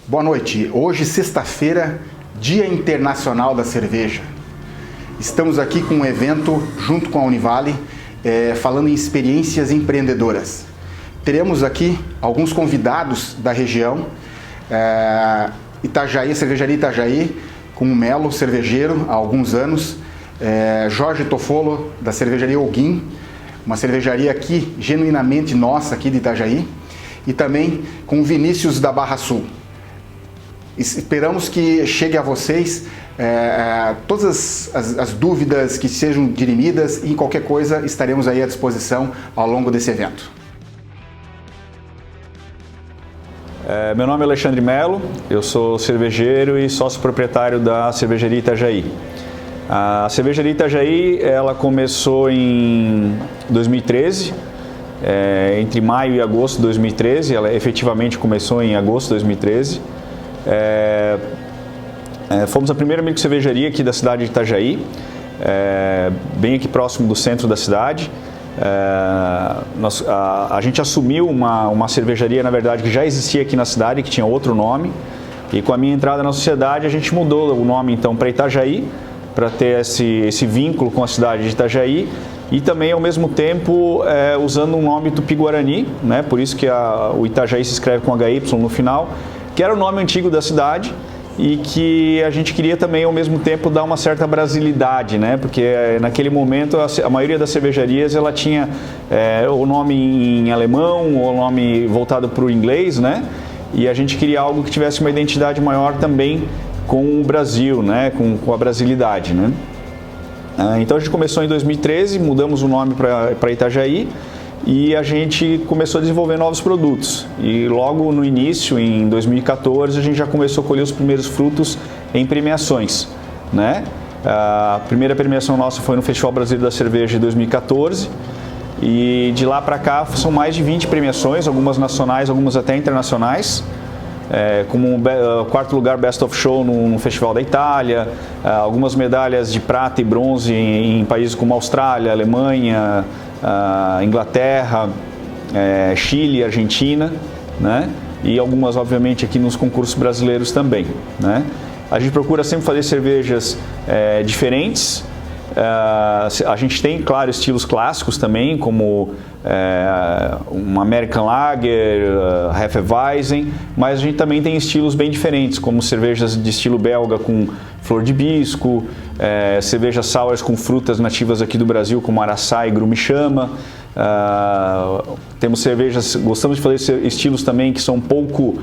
Boa noite. Hoje, sexta-feira, Dia Internacional da Cerveja. Estamos aqui com um evento junto com a Univale, falando em experiências empreendedoras. Teremos aqui alguns convidados da região, Itajaí, Cervejaria Itajaí, com o Melo, cervejeiro, há alguns anos, Jorge Tofolo, da Cervejaria Olguim, uma cervejaria aqui, genuinamente nossa, aqui de Itajaí, e também com o Vinícius da Barra Sul. Esperamos que chegue a vocês todas as dúvidas que sejam dirimidas e qualquer coisa estaremos aí à disposição ao longo desse evento. Meu nome é Alexandre Melo, eu sou cervejeiro e sócio proprietário da Cervejaria Itajaí. A Cervejaria Itajaí ela começou em 2013, entre maio e agosto de 2013, ela efetivamente começou em agosto de 2013. Fomos a primeira microcervejaria aqui da cidade de Itajaí, bem aqui próximo do centro da cidade. A gente assumiu uma cervejaria, na verdade, que já existia aqui na cidade, que tinha outro nome, e com a minha entrada na sociedade a gente mudou o nome então para Itajaí, para ter esse vínculo com a cidade de Itajaí, e também ao mesmo tempo usando um nome tupi-guarani, né? Por isso que o Itajaí se escreve com HY no final, que era o nome antigo da cidade e que a gente queria também ao mesmo tempo dar uma certa brasilidade, né? Porque naquele momento a maioria das cervejarias ela tinha o nome em alemão ou o nome voltado para o inglês, né? E a gente queria algo que tivesse uma identidade maior também com o Brasil, né? Com a brasilidade, né? Então a gente começou em 2013, mudamos o nome para Itajaí, e a gente começou a desenvolver novos produtos. E logo no início, em 2014, a gente já começou a colher os primeiros frutos em premiações, né? A primeira premiação nossa foi no Festival Brasileiro da Cerveja de 2014. E de lá para cá são mais de 20 premiações, algumas nacionais, algumas até internacionais. Como quarto lugar Best of Show no Festival da Itália, algumas medalhas de prata e bronze em países como Austrália, Alemanha, Inglaterra, Chile, Argentina, né? E algumas obviamente aqui nos concursos brasileiros também, né? A gente procura sempre fazer cervejas diferentes. A gente tem, claro, estilos clássicos também, como uma American Lager, Hefeweizen, mas a gente também tem estilos bem diferentes, como cervejas de estilo belga com flor de hibisco, cervejas sours com frutas nativas aqui do Brasil, como araçá e grumichama. Temos cervejas, gostamos de fazer estilos também que são pouco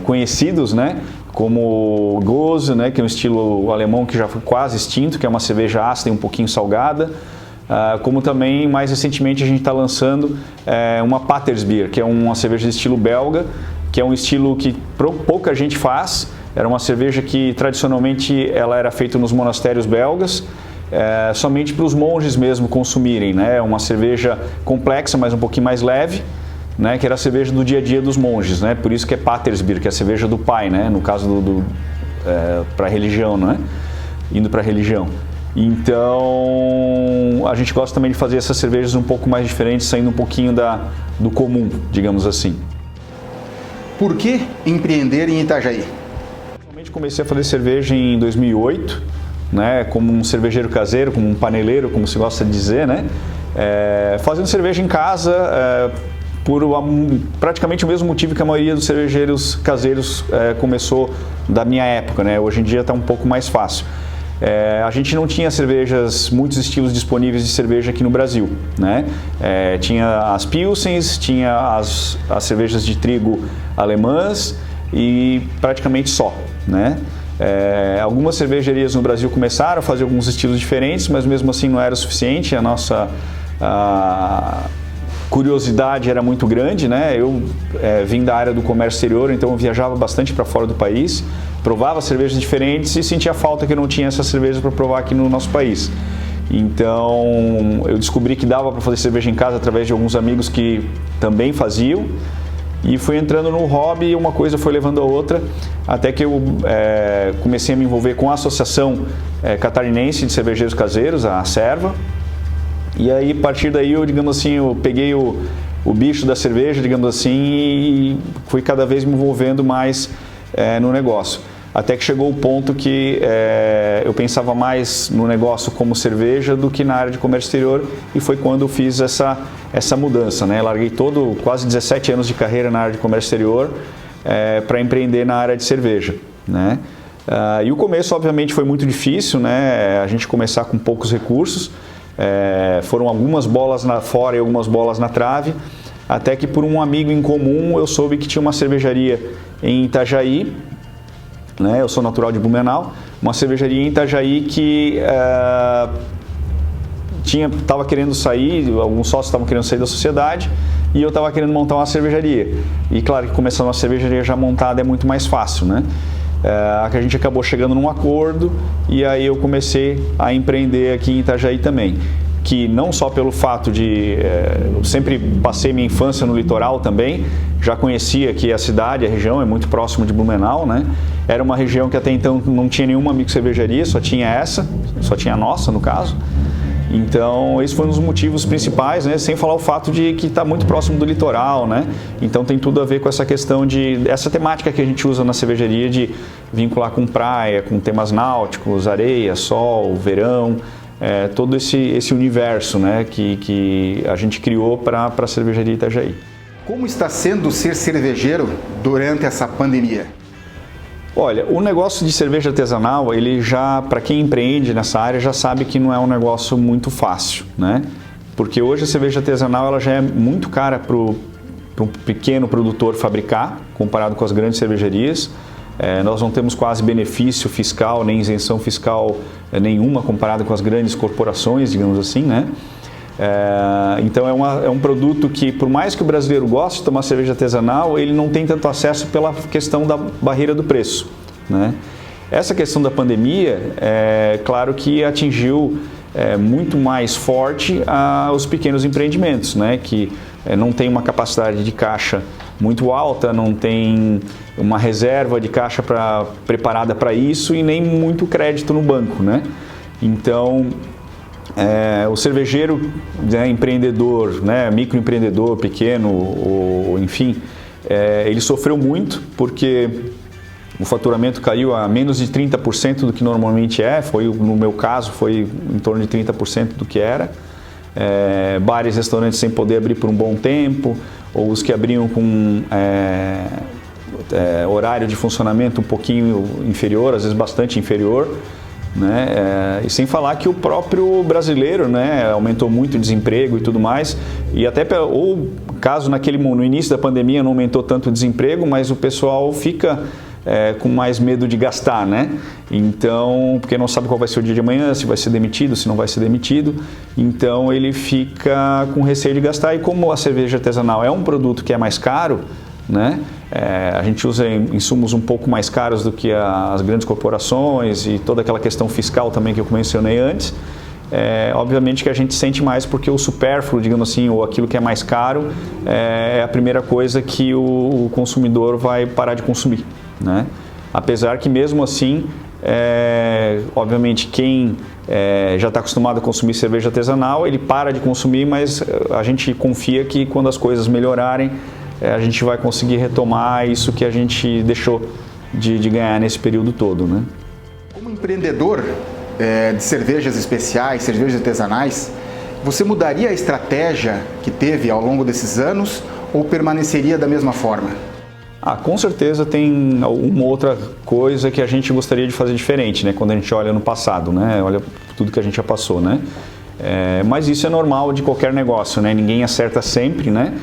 conhecidos, né? Como o Gose, né? Que é um estilo alemão que já foi quase extinto, que é uma cerveja ácida e um pouquinho salgada. Como também, mais recentemente, a gente está lançando uma Patersbier, que é uma cerveja de estilo belga, que é um estilo que pouca gente faz. Era uma cerveja que tradicionalmente ela era feita nos monastérios belgas, somente para os monges mesmo consumirem, né? Uma cerveja complexa, mas um pouquinho mais leve, né? Que era a cerveja do dia a dia dos monges, né? Por isso que é Patersbier, que é a cerveja do pai, né? No caso para a religião, né? Indo para a religião. Então, a gente gosta também de fazer essas cervejas um pouco mais diferentes, saindo um pouquinho do comum, digamos assim. Por que empreender em Itajaí? Realmente comecei a fazer cerveja em 2008, né? Como um cervejeiro caseiro, como um paneleiro, como se gosta de dizer, né? Fazendo cerveja em casa, por praticamente o mesmo motivo que a maioria dos cervejeiros caseiros começou da minha época, né? Hoje em dia está um pouco mais fácil. A gente não tinha muitos estilos disponíveis de cerveja aqui no Brasil, né? Tinha as Pilsens, tinha as cervejas de trigo alemãs e praticamente só, né? Algumas cervejarias no Brasil começaram a fazer alguns estilos diferentes, mas mesmo assim não era o suficiente. A nossa curiosidade era muito grande, né? Eu vim da área do comércio exterior, então eu viajava bastante para fora do país, provava cervejas diferentes e sentia falta que eu não tinha essas cervejas para provar aqui no nosso país. Então eu descobri que dava para fazer cerveja em casa através de alguns amigos que também faziam, e fui entrando no hobby e uma coisa foi levando a outra, até que eu comecei a me envolver com a Associação Catarinense de Cervejeiros Caseiros, a Acerva. E aí, a partir daí, eu peguei o bicho da cerveja, digamos assim, e fui cada vez me envolvendo mais no negócio. Até que chegou o ponto que eu pensava mais no negócio como cerveja do que na área de comércio exterior, e foi quando eu fiz essa mudança, né? Larguei quase 17 anos de carreira na área de comércio exterior para empreender na área de cerveja, né? E o começo, obviamente, foi muito difícil, né? A gente começar com poucos recursos, foram algumas bolas fora e algumas bolas na trave, até que por um amigo em comum eu soube que tinha uma cervejaria em Itajaí, né? Eu sou natural de Blumenau, uma cervejaria em Itajaí que estava querendo sair, alguns sócios estavam querendo sair da sociedade e eu estava querendo montar uma cervejaria. E claro que começando uma cervejaria já montada é muito mais fácil, né? Que a gente acabou chegando num acordo e aí eu comecei a empreender aqui em Itajaí também. Que não só pelo fato de... eu sempre passei minha infância no litoral também, já conhecia aqui a cidade, a região, é muito próximo de Blumenau, né? Era uma região que até então não tinha nenhuma microcervejaria, só tinha a nossa no caso. Então, esse foi um dos motivos principais, né? Sem falar o fato de que está muito próximo do litoral, né? Então, tem tudo a ver com essa questão essa temática que a gente usa na cervejaria de vincular com praia, com temas náuticos, areia, sol, verão, todo esse universo, né? Que a gente criou para a cervejaria Itajaí. Como está sendo ser cervejeiro durante essa pandemia? Olha, o negócio de cerveja artesanal, ele já, para quem empreende nessa área, já sabe que não é um negócio muito fácil, né? Porque hoje a cerveja artesanal ela já é muito cara para um pequeno produtor fabricar, comparado com as grandes cervejarias. Nós não temos quase benefício fiscal, nem isenção fiscal nenhuma comparado com as grandes corporações, digamos assim, né? Então é um produto que, por mais que o brasileiro goste de tomar cerveja artesanal, ele não tem tanto acesso pela questão da barreira do preço, né? Essa questão da pandemia, claro que atingiu muito mais forte os pequenos empreendimentos, né? Que não tem uma capacidade de caixa muito alta, não tem uma reserva de caixa preparada para isso e nem muito crédito no banco, né? Então, o cervejeiro, né, empreendedor, né, microempreendedor, pequeno, ou enfim, ele sofreu muito porque o faturamento caiu a menos de 30% do que normalmente no meu caso, foi em torno de 30% do que era. Bares e restaurantes sem poder abrir por um bom tempo, ou os que abriam com horário de funcionamento um pouquinho inferior, às vezes bastante inferior, né? E sem falar que o próprio brasileiro, né, aumentou muito o desemprego e tudo mais, e até ou caso no início da pandemia não aumentou tanto o desemprego, mas o pessoal fica com mais medo de gastar, né? Então, porque não sabe qual vai ser o dia de amanhã, se vai ser demitido, se não vai ser demitido, então ele fica com receio de gastar. E como a cerveja artesanal é um produto que é mais caro, né? A gente usa insumos um pouco mais caros do que as grandes corporações e toda aquela questão fiscal também que eu mencionei antes. Obviamente que a gente sente mais porque o supérfluo, digamos assim, ou aquilo que é mais caro, é a primeira coisa que o consumidor vai parar de consumir, né? Apesar que mesmo assim, obviamente quem já está acostumado a consumir cerveja artesanal, ele para de consumir, mas a gente confia que quando as coisas melhorarem, a gente vai conseguir retomar isso que a gente deixou de ganhar nesse período todo, né? Como empreendedor de cervejas especiais, cervejas artesanais, você mudaria a estratégia que teve ao longo desses anos ou permaneceria da mesma forma? Com certeza tem uma outra coisa que a gente gostaria de fazer diferente, né? Quando a gente olha no passado, né? Olha tudo que a gente já passou, né? Mas isso é normal de qualquer negócio, né? Ninguém acerta sempre, né?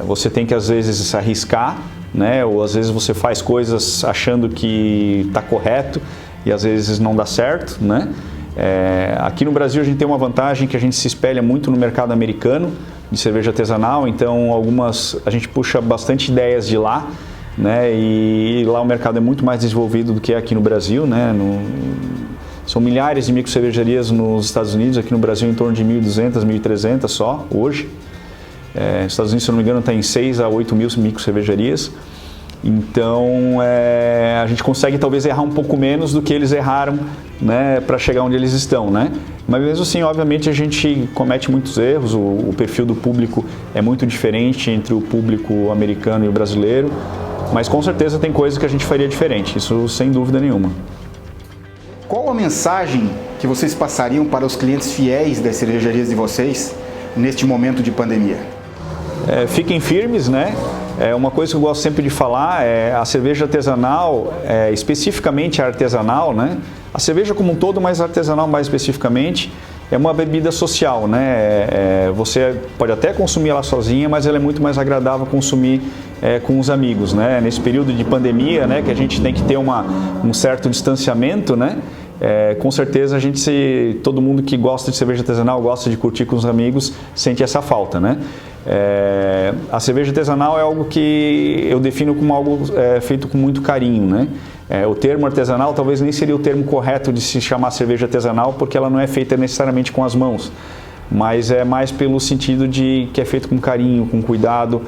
Você tem que às vezes se arriscar, né? Ou às vezes você faz coisas achando que está correto e às vezes não dá certo, né? Aqui no Brasil a gente tem uma vantagem que a gente se espelha muito no mercado americano de cerveja artesanal, então a gente puxa bastante ideias de lá, né? E lá o mercado é muito mais desenvolvido do que aqui no Brasil, né? São milhares de microcervejarias nos Estados Unidos, aqui no Brasil em torno de 1.200, 1.300 só hoje. Nos Estados Unidos, se eu não me engano, está em 6 a 8 mil microcervejarias. Então, a gente consegue talvez errar um pouco menos do que eles erraram né, para chegar onde eles estão, né? Mas mesmo assim, obviamente, a gente comete muitos erros, o perfil do público é muito diferente entre o público americano e o brasileiro, mas com certeza tem coisas que a gente faria diferente, isso sem dúvida nenhuma. Qual a mensagem que vocês passariam para os clientes fiéis das cervejarias de vocês neste momento de pandemia? Fiquem firmes, né? Uma coisa que eu gosto sempre de falar é a cerveja artesanal, especificamente a artesanal, né? A cerveja como um todo, mas a artesanal mais especificamente, é uma bebida social, né? Você pode até consumir ela sozinha, mas ela é muito mais agradável consumir com os amigos, né? Nesse período de pandemia, né, que a gente tem que ter um certo distanciamento, né? Com certeza todo mundo que gosta de cerveja artesanal, gosta de curtir com os amigos, sente essa falta, né? A cerveja artesanal é algo que eu defino como algo feito com muito carinho, né? O termo artesanal talvez nem seria o termo correto de se chamar cerveja artesanal, porque ela não é feita necessariamente com as mãos, mas é mais pelo sentido de que é feito com carinho, com cuidado.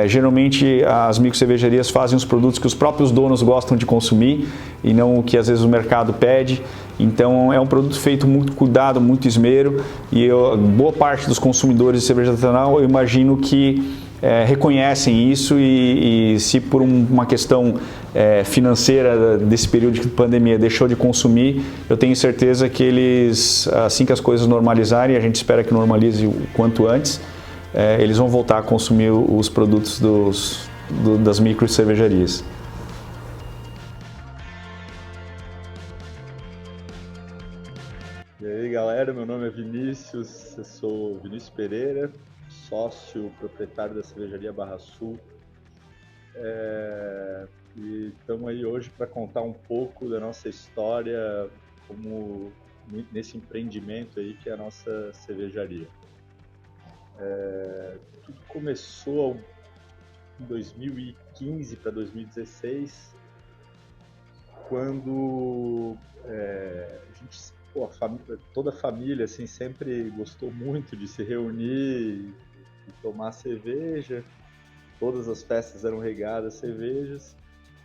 Geralmente as microcervejarias fazem os produtos que os próprios donos gostam de consumir e não o que às vezes o mercado pede. Então é um produto feito muito cuidado, muito esmero, e boa parte dos consumidores de cerveja artesanal eu imagino que reconhecem isso e se por uma questão financeira desse período de pandemia deixou de consumir, eu tenho certeza que eles, assim que as coisas normalizarem, a gente espera que normalize o quanto antes, eles vão voltar a consumir os produtos das micro cervejarias. E aí galera, meu nome é Vinícius, eu sou Vinícius Pereira, sócio proprietário da cervejaria Barra Sul, e estamos aí hoje para contar um pouco da nossa história como nesse empreendimento aí que é a nossa cervejaria. Tudo começou em 2015 para 2016, quando toda a família assim, sempre gostou muito de se reunir e tomar cerveja. Todas as festas eram regadas a cervejas.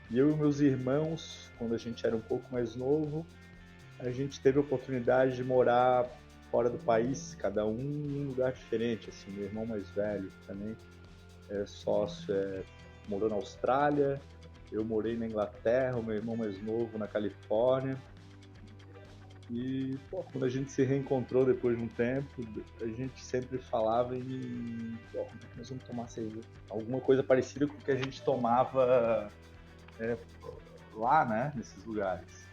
E eu e meus irmãos, quando a gente era um pouco mais novo, a gente teve a oportunidade de morar fora do país, cada um em um lugar diferente. Assim, meu irmão mais velho também é sócio, morou na Austrália, eu morei na Inglaterra, o meu irmão mais novo na Califórnia. E quando a gente se reencontrou depois de um tempo, a gente sempre falava em como é que nós vamos tomar cerveja? Alguma coisa parecida com o que a gente tomava lá, né, nesses lugares.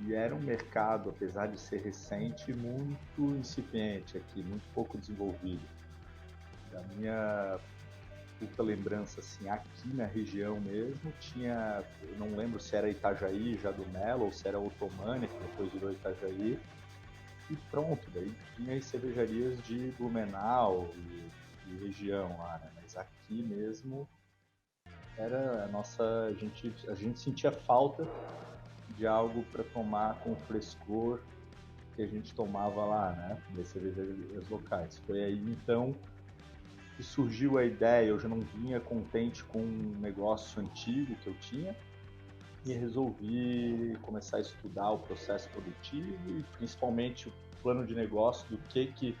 E era um mercado, apesar de ser recente, muito incipiente aqui, muito pouco desenvolvido. Da minha curta lembrança, assim, aqui na região mesmo, tinha, eu não lembro se era Itajaí, já do Melo, ou se era Otomânia, que depois virou Itajaí, e pronto, daí tinha as cervejarias de Blumenau e região lá, né? Mas aqui mesmo era a gente sentia falta de algo para tomar com o frescor que a gente tomava lá, né, das cervejarias locais. Foi aí então que surgiu a ideia. Eu já não vinha contente com um negócio antigo que eu tinha e resolvi começar a estudar o processo produtivo e principalmente o plano de negócio do que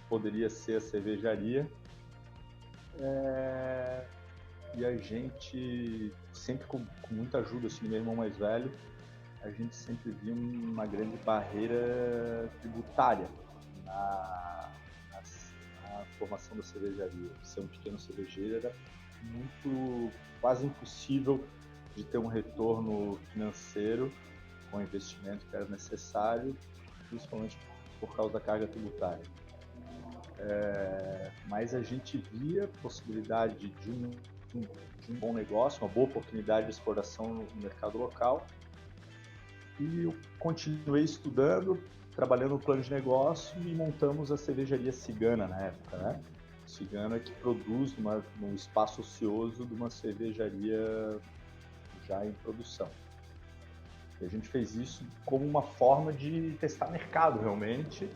poderia ser a cervejaria. E a gente, sempre com muita ajuda assim, do meu irmão mais velho, a gente sempre viu uma grande barreira tributária na formação da cervejaria. Ser um pequeno cervejeiro era quase impossível de ter um retorno financeiro com o investimento que era necessário, principalmente por causa da carga tributária. Mas a gente via a possibilidade de um bom negócio, uma boa oportunidade de exploração no mercado local. E eu continuei estudando, trabalhando no plano de negócio e montamos a cervejaria Cigana na época, né? Cigana que produz num espaço ocioso de uma cervejaria já em produção. E a gente fez isso como uma forma de testar mercado realmente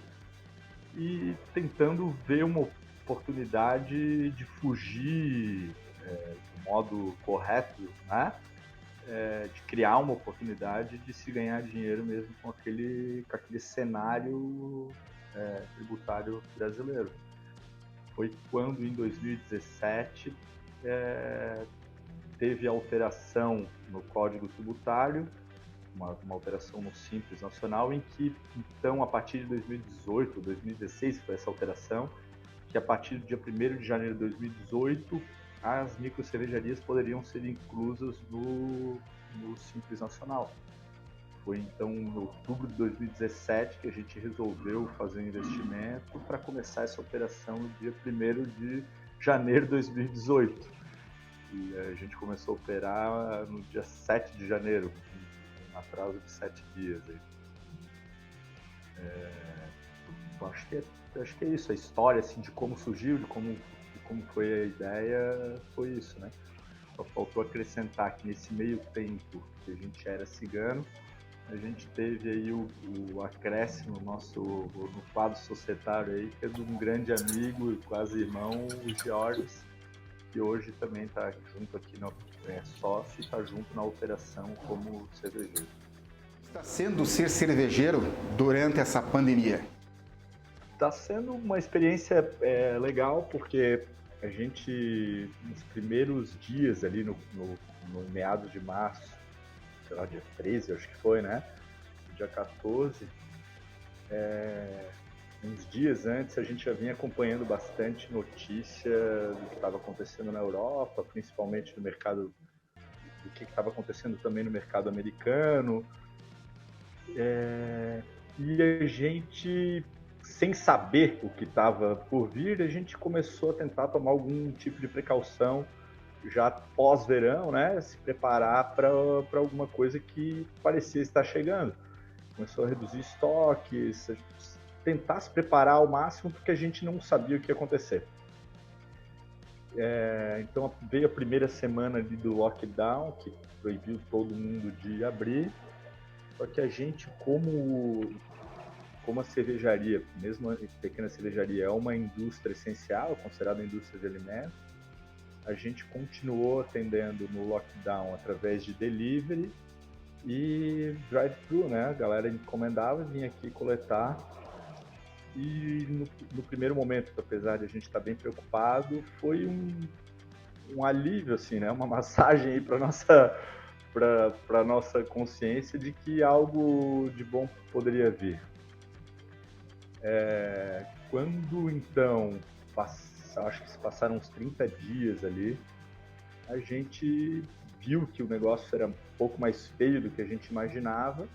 e tentando ver uma oportunidade de fugir do modo correto, né? de criar uma oportunidade de se ganhar dinheiro mesmo com aquele cenário tributário brasileiro. Foi quando, em 2017, teve alteração no Código Tributário, uma alteração no Simples Nacional, em que, então, a partir de 2018, 2016 foi essa alteração, que a partir do dia 1º de janeiro de 2018, as microcervejarias poderiam ser inclusas no Simples Nacional. Foi, então, em outubro de 2017 que a gente resolveu fazer um investimento para começar essa operação no dia 1º de janeiro de 2018. E a gente começou a operar no dia 7 de janeiro, um atraso de 7 dias. Acho que é isso, a história assim, de como surgiu, de como foi a ideia, foi isso, né? Só faltou acrescentar que nesse meio tempo que a gente era cigano, a gente teve aí o acréscimo no quadro societário aí, que é de um grande amigo e quase irmão, o Georges, que hoje também está junto aqui, sócio, e está junto na operação como cervejeiro. Está sendo ser cervejeiro durante essa pandemia? Está sendo uma experiência legal, porque a gente, nos primeiros dias ali, no meados de março, sei lá, dia 13, acho que foi, né? Dia 14, uns dias antes, a gente já vinha acompanhando bastante notícia do que estava acontecendo na Europa, principalmente no mercado, do que estava acontecendo também no mercado americano. E a gente, sem saber o que estava por vir, a gente começou a tentar tomar algum tipo de precaução já pós-verão, né? Se preparar para alguma coisa que parecia estar chegando. Começou a reduzir estoques, tentar se preparar ao máximo, porque a gente não sabia o que ia acontecer. Então veio a primeira semana ali do lockdown, que proibiu todo mundo de abrir, só que a gente, como a cervejaria, mesmo a pequena cervejaria, é uma indústria essencial, considerada indústria de alimentos, a gente continuou atendendo no lockdown através de delivery e drive-thru, né? A galera encomendava, vinha aqui coletar. E no primeiro momento, apesar de a gente estar bem preocupado, foi um alívio, assim, né? Uma massagem aí para nossa consciência de que algo de bom poderia vir. Quando, então, acho que se passaram uns 30 dias ali, a gente viu que o negócio era um pouco mais feio do que a gente imaginava,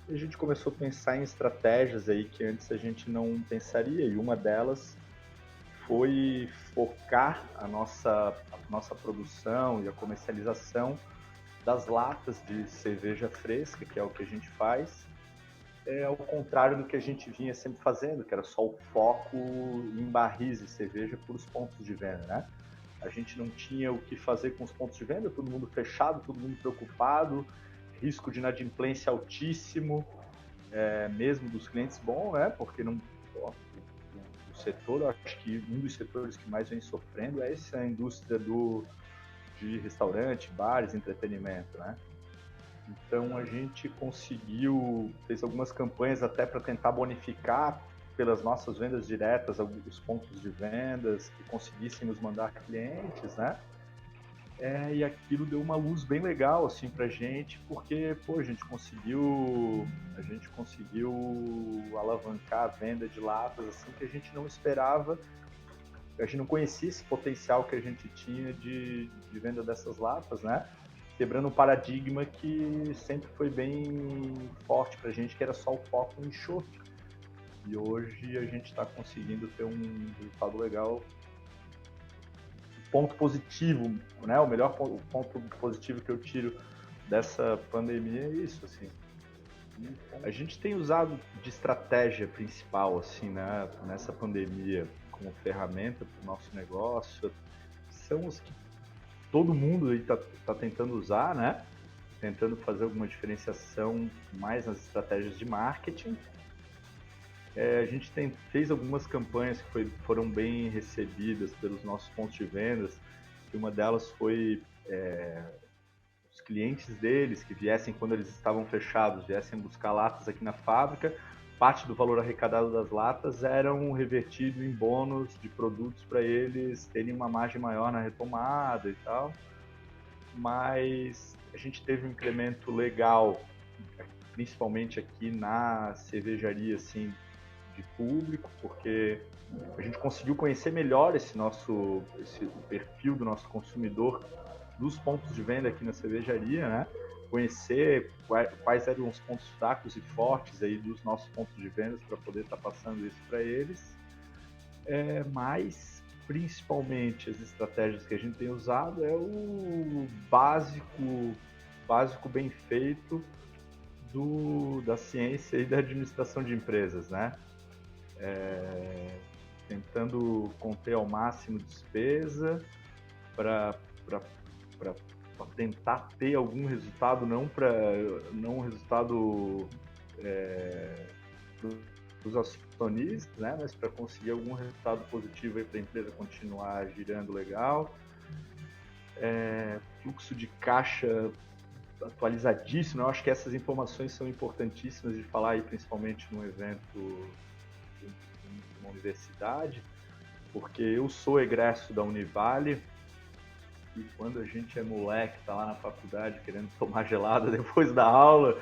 e a gente começou a pensar em estratégias aí que antes a gente não pensaria, e uma delas foi focar a nossa produção e a comercialização das latas de cerveja fresca, que é o que a gente faz, ao contrário do que a gente vinha sempre fazendo, que era só o foco em barris de cerveja por os pontos de venda, né? A gente não tinha o que fazer com os pontos de venda, todo mundo fechado, todo mundo preocupado, risco de inadimplência altíssimo, mesmo dos clientes bom, né? Porque o setor, eu acho que um dos setores que mais vem sofrendo é essa indústria de restaurante, bares, entretenimento, né? Então a gente fez algumas campanhas até para tentar bonificar pelas nossas vendas diretas os pontos de vendas que conseguissem nos mandar clientes, né? E aquilo deu uma luz bem legal assim pra gente, porque a gente conseguiu alavancar a venda de latas assim que a gente não esperava. A gente não conhecia esse potencial que a gente tinha de venda dessas latas, né? Quebrando um paradigma que sempre foi bem forte pra gente, que era só o foco em enxofre. E hoje a gente está conseguindo ter um resultado legal. Ponto positivo, né? O ponto positivo que eu tiro dessa pandemia é isso, assim. A gente tem usado de estratégia principal, assim, né? Nessa pandemia, como ferramenta para o nosso negócio, são os que todo mundo aí tá tentando usar, né? Tentando fazer alguma diferenciação mais nas estratégias de marketing. A gente fez algumas campanhas que foram bem recebidas pelos nossos pontos de vendas, e uma delas foi os clientes deles que viessem quando eles estavam fechados, viessem buscar latas aqui na fábrica, parte do valor arrecadado das latas eram revertido em bônus de produtos para eles terem uma margem maior na retomada e tal. Mas a gente teve um incremento legal, principalmente aqui na cervejaria, assim, de público, porque a gente conseguiu conhecer melhor esse perfil do nosso consumidor dos pontos de venda aqui na cervejaria, né? Conhecer quais eram os pontos fracos e fortes aí dos nossos pontos de venda para poder estar passando isso para eles. Mas principalmente as estratégias que a gente tem usado é o básico bem feito da ciência e da administração de empresas, né? Tentando conter ao máximo despesa para tentar ter algum resultado, não um resultado dos acionistas, né, mas para conseguir algum resultado positivo para a empresa continuar girando legal. Fluxo de caixa atualizadíssimo, eu acho que essas informações são importantíssimas de falar aí, principalmente num evento de uma universidade, porque eu sou egresso da Univale e quando a gente é moleque, tá lá na faculdade querendo tomar gelada depois da aula,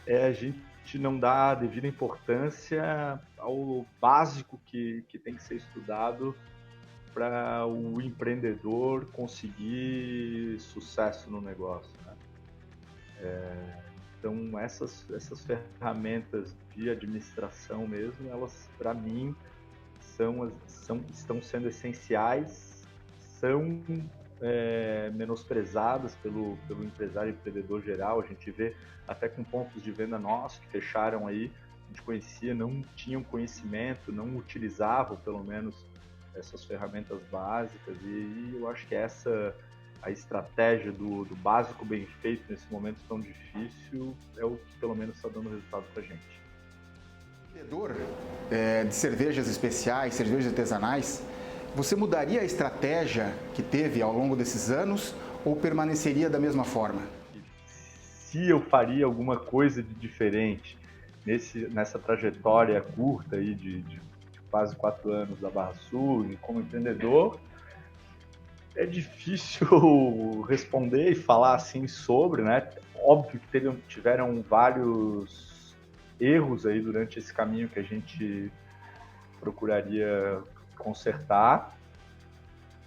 a gente não dá a devida importância ao básico que tem que ser estudado para o empreendedor conseguir sucesso no negócio, né? Então essas ferramentas de administração mesmo, elas para mim estão sendo essenciais, são menosprezadas pelo empresário e empreendedor geral. A gente vê até com pontos de venda nossos que fecharam aí, a gente conhecia, não tinham conhecimento, não utilizavam pelo menos essas ferramentas básicas, e eu acho que a estratégia do básico bem feito nesse momento tão difícil é o que pelo menos está dando resultado para a gente. Vendedor de cervejas especiais, cervejas artesanais, você mudaria a estratégia que teve ao longo desses anos ou permaneceria da mesma forma? Se eu faria alguma coisa de diferente nessa trajetória curta aí de quase 4 anos da Barra Sul e como empreendedor, é difícil responder e falar assim sobre, né? Óbvio que tiveram vários erros aí durante esse caminho que a gente procuraria consertar.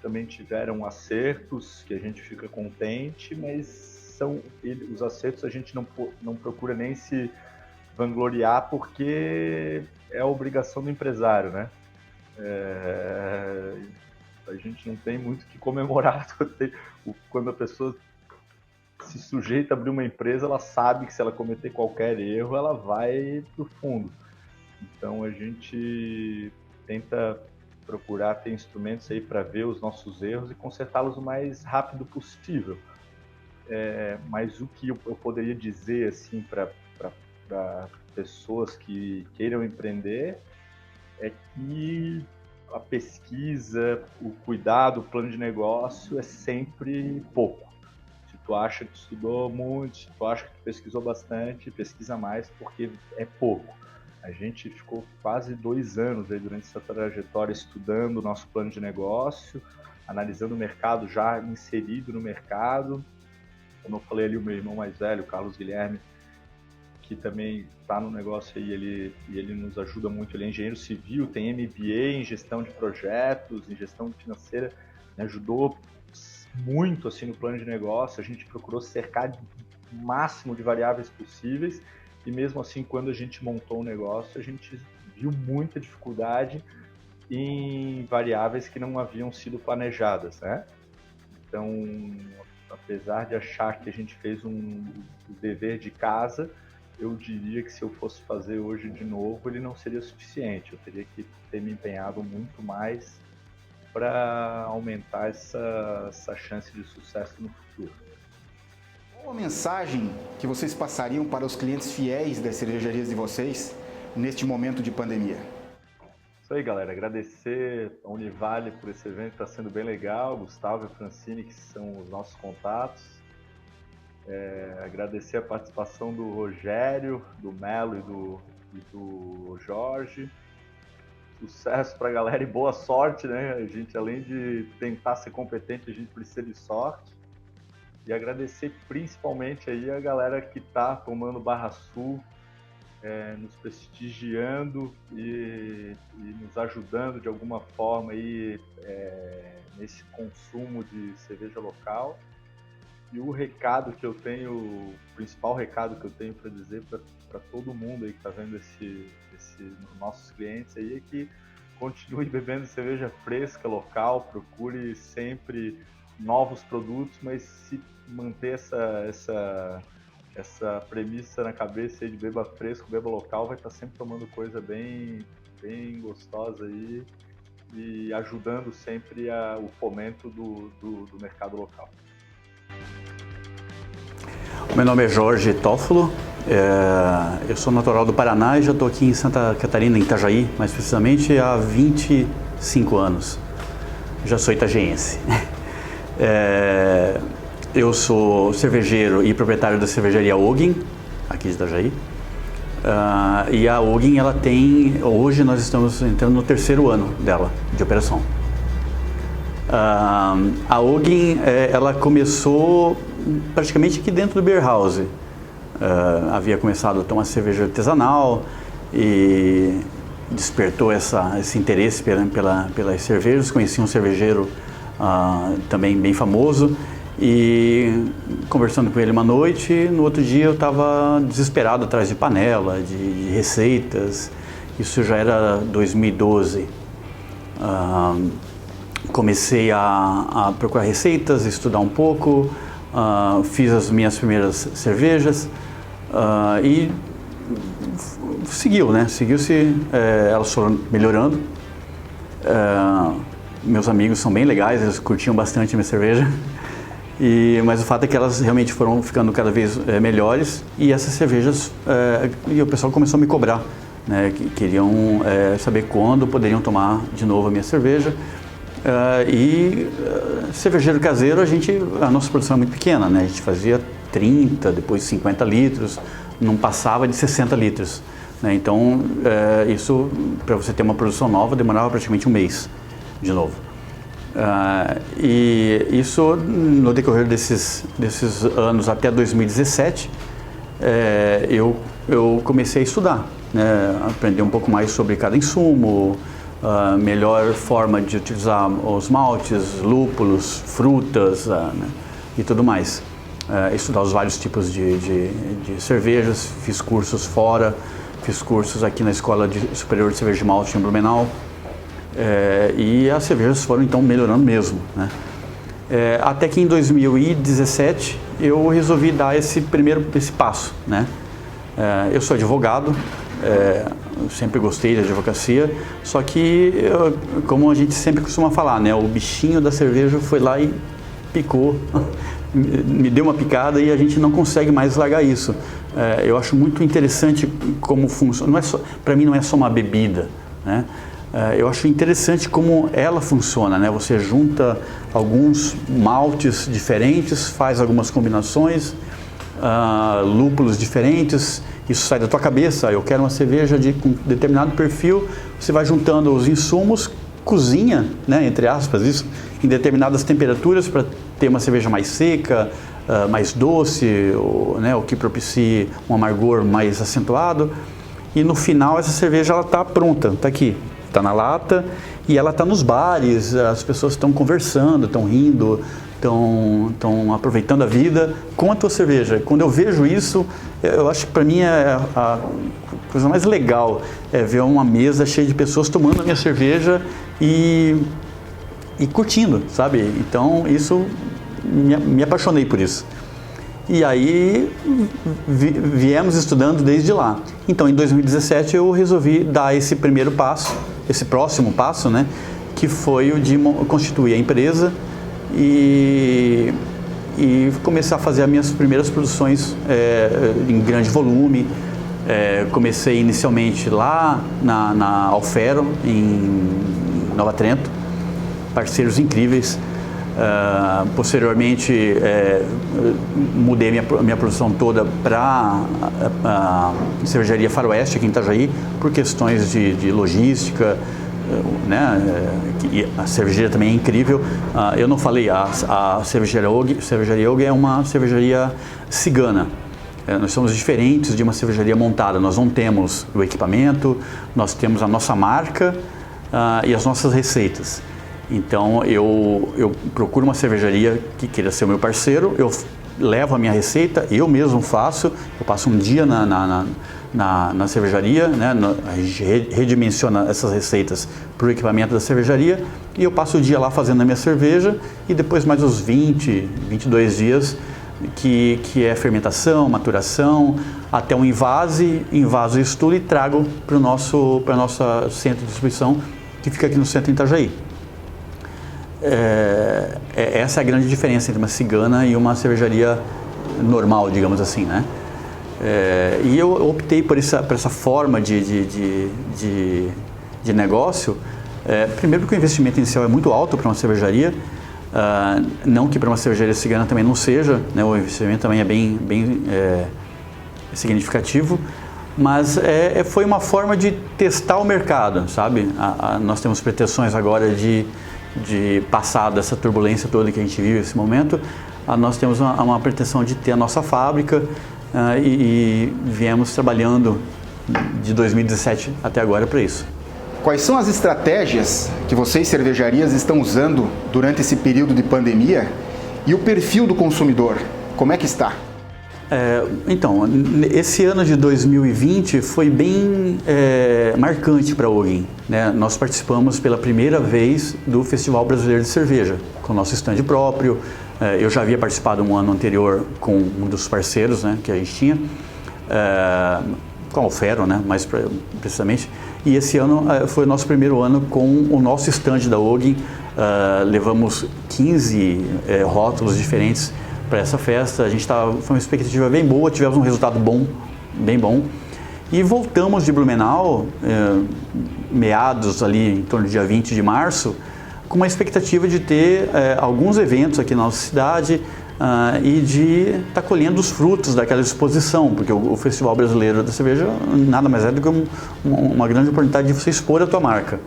Também tiveram acertos que a gente fica contente, mas os acertos a gente não procura nem se vangloriar, porque é a obrigação do empresário, né? A gente não tem muito o que comemorar. Quando a pessoa se sujeita a abrir uma empresa, ela sabe que se ela cometer qualquer erro, ela vai pro fundo. Então a gente tenta procurar ter instrumentos aí para ver os nossos erros e consertá-los o mais rápido possível. Mas o que eu poderia dizer assim para pessoas que queiram empreender é que a pesquisa, o cuidado, o plano de negócio é sempre pouco. Se tu acha que estudou muito, se tu acha que pesquisou bastante, pesquisa mais, porque é pouco. A gente ficou quase 2 anos aí durante essa trajetória estudando o nosso plano de negócio, analisando o mercado, já inserido no mercado. Como eu falei ali, o meu irmão mais velho, o Carlos Guilherme, que também está no negócio aí, ele nos ajuda muito. Ele é engenheiro civil, tem MBA em gestão de projetos, em gestão financeira, me ajudou muito assim no plano de negócio. A gente procurou cercar o máximo de variáveis possíveis, e mesmo assim, quando a gente montou o negócio, a gente viu muita dificuldade em variáveis que não haviam sido planejadas, né? Então, apesar de achar que a gente fez um dever de casa, eu diria que se eu fosse fazer hoje de novo, ele não seria suficiente. Eu teria que ter me empenhado muito mais para aumentar essa chance de sucesso no futuro. Qual a mensagem que vocês passariam para os clientes fiéis das cervejarias de vocês neste momento de pandemia? Isso aí, galera. Agradecer a Univale por esse evento, está sendo bem legal. Gustavo e a Francine, que são os nossos contatos. Agradecer a participação do Rogério, do Melo e do Jorge. Sucesso para a galera e boa sorte, né? A gente, além de tentar ser competente, a gente precisa de sorte. E agradecer principalmente aí a galera que está tomando Barra Sul, nos prestigiando e nos ajudando de alguma forma aí, nesse consumo de cerveja local. E o recado que eu tenho, o principal recado que eu tenho para dizer para todo mundo aí que está vendo nossos clientes aí, é que continue bebendo cerveja fresca, local, procure sempre novos produtos, mas se manter essa premissa na cabeça aí de beba fresco, beba local, vai estar sempre tomando coisa bem gostosa aí e ajudando sempre o fomento do mercado local. Meu nome é Jorge Toffolo, eu sou natural do Paraná e já estou aqui em Santa Catarina, em Itajaí, mais precisamente há 25 anos. Já sou itajaense. Eu sou cervejeiro e proprietário da cervejaria Ogin, aqui de Itajaí. E a Ogin, ela tem, hoje nós estamos entrando no 3º ano dela, de operação. A Ogin, ela começou praticamente aqui dentro do Beer House. Havia começado a tomar cerveja artesanal e despertou esse interesse pelas cervejas. Conheci um cervejeiro também bem famoso e conversando com ele uma noite, no outro dia eu estava desesperado atrás de panela, de receitas. Isso já era 2012. Comecei a procurar receitas, estudar um pouco, fiz as minhas primeiras cervejas e seguiu-se, elas foram melhorando. Meus amigos são bem legais, eles curtiam bastante a minha cerveja, mas o fato é que elas realmente foram ficando cada vez melhores e essas cervejas, e o pessoal começou a me cobrar, né, que queriam saber quando poderiam tomar de novo a minha cerveja. Cervejeiro caseiro, a nossa produção é muito pequena, né? A gente fazia 30, depois 50 litros, não passava de 60 litros, né? Então, isso, para você ter uma produção nova, demorava praticamente um mês de novo. E isso, no decorrer desses anos até 2017, eu comecei a estudar, né? Aprender um pouco mais sobre cada insumo, melhor forma de utilizar os maltes, lúpulos, frutas, né, e tudo mais. Estudar os vários tipos de cervejas, fiz cursos fora, fiz cursos aqui na Escola Superior de Cerveja de Malte em Blumenau, e as cervejas foram então melhorando mesmo, né? Até que em 2017 eu resolvi dar esse passo, né? Eu sou advogado, eu sempre gostei de advocacia, só que, como a gente sempre costuma falar, né, o bichinho da cerveja foi lá e picou, me deu uma picada e a gente não consegue mais largar isso. Eu acho muito interessante como funciona, para mim não é só uma bebida, né? Eu acho interessante como ela funciona, né? Você junta alguns maltes diferentes, faz algumas combinações, lúpulos diferentes, isso sai da tua cabeça. Eu quero uma cerveja com determinado perfil, você vai juntando os insumos, cozinha, né, entre aspas, isso, em determinadas temperaturas para ter uma cerveja mais seca, mais doce, né, o que propicie um amargor mais acentuado. E no final essa cerveja ela está pronta, está aqui, está na lata e ela está nos bares, as pessoas estão conversando, estão rindo, estão aproveitando a vida com a tua cerveja. Quando eu vejo isso, eu acho que para mim a coisa mais legal é ver uma mesa cheia de pessoas tomando a minha cerveja e curtindo, sabe? Então isso, me apaixonei por isso. E aí viemos estudando desde lá. Então em 2017 eu resolvi dar esse primeiro passo, esse próximo passo, né? Que foi o de constituir a empresa e começar a fazer as minhas primeiras produções em grande volume. Comecei inicialmente lá na Alfero, em Nova Trento, parceiros incríveis. Posteriormente, mudei minha produção toda para a cervejaria Faroeste aqui em Itajaí, por questões de logística, né? E a cervejaria também é incrível. Eu não falei, a cervejaria Og é uma cervejaria cigana. Nós somos diferentes de uma cervejaria montada. Nós não temos o equipamento, nós temos a nossa marca e as nossas receitas. Então eu procuro uma cervejaria que queira ser o meu parceiro, eu levo a minha receita, eu mesmo faço, eu passo um dia na cervejaria, né? A gente redimensiona essas receitas para o equipamento da cervejaria e eu passo o dia lá fazendo a minha cerveja e depois mais uns 22 dias que é fermentação, maturação, até um envase e estudo e trago para o nosso centro de distribuição que fica aqui no centro de Itajaí. Essa é a grande diferença entre uma cigana e uma cervejaria normal, digamos assim, né? E eu optei por essa forma de negócio, primeiro porque o investimento inicial é muito alto para uma cervejaria, não que para uma cervejaria cigana também não seja, né? O investimento também é bem significativo, mas foi uma forma de testar o mercado, sabe? Nós temos pretensões agora de passar dessa turbulência toda que a gente vive nesse momento, nós temos uma pretensão de ter a nossa fábrica e viemos trabalhando de 2017 até agora para isso. Quais são as estratégias que vocês, cervejarias, estão usando durante esse período de pandemia e o perfil do consumidor? Como é que está? Então, esse ano de 2020 foi bem marcante para a Og, né? Nós participamos pela primeira vez do Festival Brasileiro de Cerveja, com o nosso stand próprio. Eu já havia participado um ano anterior com um dos parceiros, né, que a gente tinha, com a Alfero, né, mais precisamente. E esse ano foi o nosso primeiro ano com o nosso stand da Og. Levamos 15 rótulos diferentes para essa festa. Foi uma expectativa bem boa, tivemos um resultado bem bom. E voltamos de Blumenau, meados ali em torno do dia 20 de março, com uma expectativa de ter alguns eventos aqui na nossa cidade e de estar colhendo os frutos daquela exposição, porque o Festival Brasileiro da Cerveja nada mais é do que uma grande oportunidade de você expor a tua marca.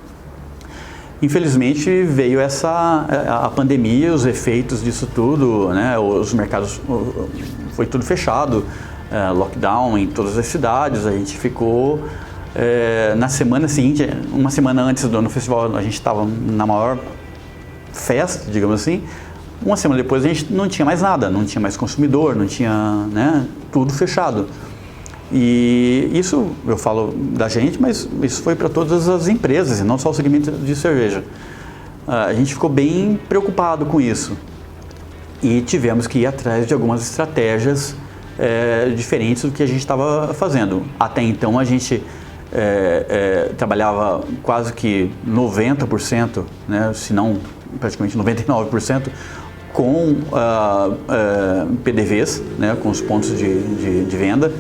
Infelizmente veio a pandemia, os efeitos disso tudo, né? Os mercados, foi tudo fechado, lockdown em todas as cidades. A gente ficou na semana seguinte, uma semana antes do festival, a gente estava na maior festa, digamos assim. Uma semana depois a gente não tinha mais nada, não tinha mais consumidor, não tinha, né? Tudo fechado. E isso, eu falo da gente, mas isso foi para todas as empresas, e não só o segmento de cerveja. A gente ficou bem preocupado com isso e tivemos que ir atrás de algumas estratégias diferentes do que a gente estava fazendo. Até então a gente trabalhava quase que 90%, né, se não praticamente 99%, com PDVs, né, com os pontos de venda.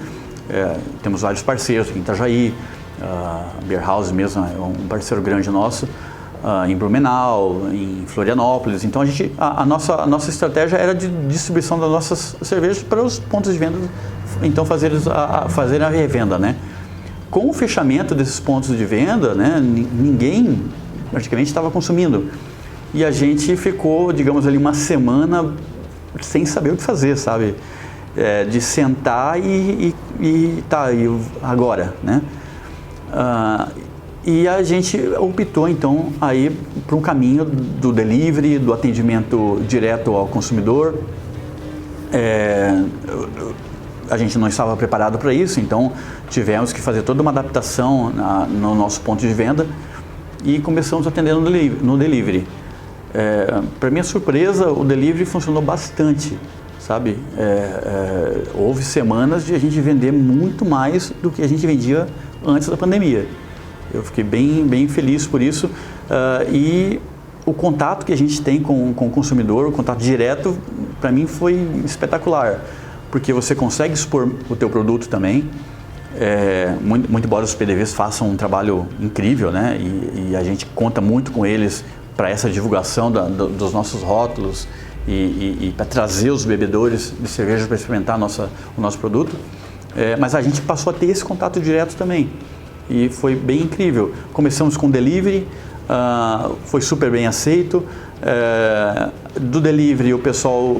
Temos vários parceiros aqui em Itajaí, Beer House mesmo é um parceiro grande nosso, em Blumenau, em Florianópolis. Então a nossa estratégia era de distribuição das nossas cervejas para os pontos de venda, então fazer a revenda, né? Com o fechamento desses pontos de venda, né, ninguém praticamente estava consumindo. E a gente ficou, digamos ali, uma semana sem saber o que fazer, sabe? De sentar e agora, né? E a gente optou então aí para um caminho do delivery, do atendimento direto ao consumidor. A gente não estava preparado para isso, então tivemos que fazer toda uma adaptação no nosso ponto de venda e começamos atendendo no delivery. Para minha surpresa, o delivery funcionou bastante, sabe? Houve semanas de a gente vender muito mais do que a gente vendia antes da pandemia. Eu fiquei bem feliz por isso, e o contato que a gente tem com o consumidor, o contato direto, para mim foi espetacular, porque você consegue expor o teu produto também, muito embora os PDVs façam um trabalho incrível, né? E a gente conta muito com eles para essa divulgação dos nossos rótulos e para trazer os bebedores de cerveja para experimentar o nosso produto. Mas a gente passou a ter esse contato direto também e foi bem incrível. Começamos com delivery, foi super bem aceito. Do delivery o pessoal